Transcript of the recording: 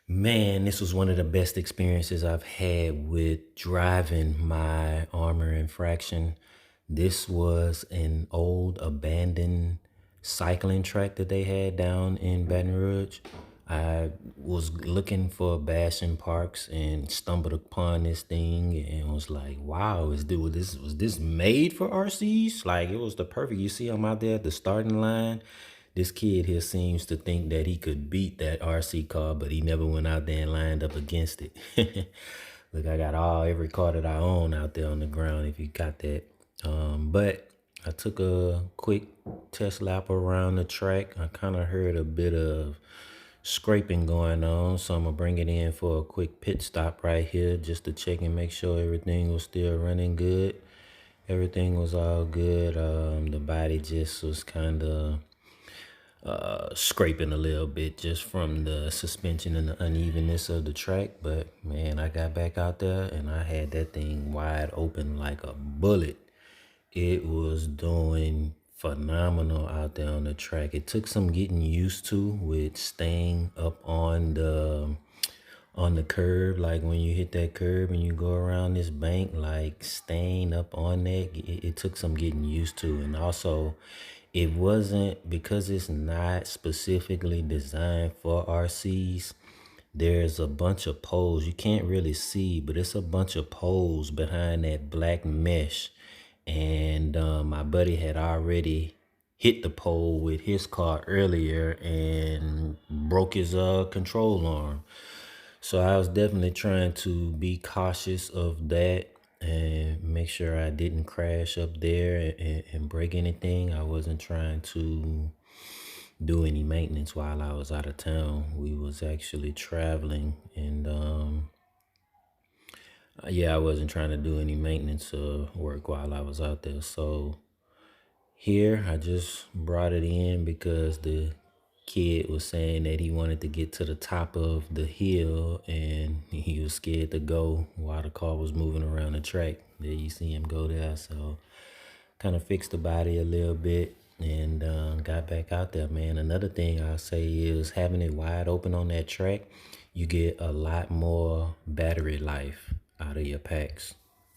Man, this was one of the best experiences I've had with driving my ARRMA Infraction. This was an old abandoned cycling track that they had down in Baton Rouge. I was looking for bashing parks and stumbled upon this thing and was like, wow, was this made for RCs? Like, it was the perfect. You see I'm out there at the starting line. This kid here seems to think that he could beat that RC car, but he never went out there and lined up against it. Look, I got every car that I own out there on the ground, if you got that. But I took a quick test lap around the track. I kind of heard a bit of scraping going on, so I'm gonna bring it in for a quick pit stop right here just to check and make sure everything was still running good. Everything was all good. The body just was kind of scraping a little bit just from the suspension and the unevenness of the track. But man, I got back out there and I had that thing wide open like a bullet. It was doing phenomenal out there on the track. It took some getting used to with staying up on the curb. Like when you hit that curb and you go around this bank, like staying up on that, it took some getting used to. And also it wasn't, because it's not specifically designed for RCs, there's a bunch of poles you can't really see, but it's a bunch of poles behind that black mesh. And my buddy had already hit the pole with his car earlier and broke his control arm. So I was definitely trying to be cautious of that and make sure I didn't crash up there and break anything. I wasn't trying to do any maintenance while I was out of town. We was actually traveling, and yeah, I wasn't trying to do any maintenance work while I was out there. So here, I just brought it in because the kid was saying that he wanted to get to the top of the hill and he was scared to go while the car was moving around the track. There you see him go there. So kind of fixed the body a little bit and got back out there, man. Another thing I'll say is having it wide open on that track, you get a lot more battery life out of your packs.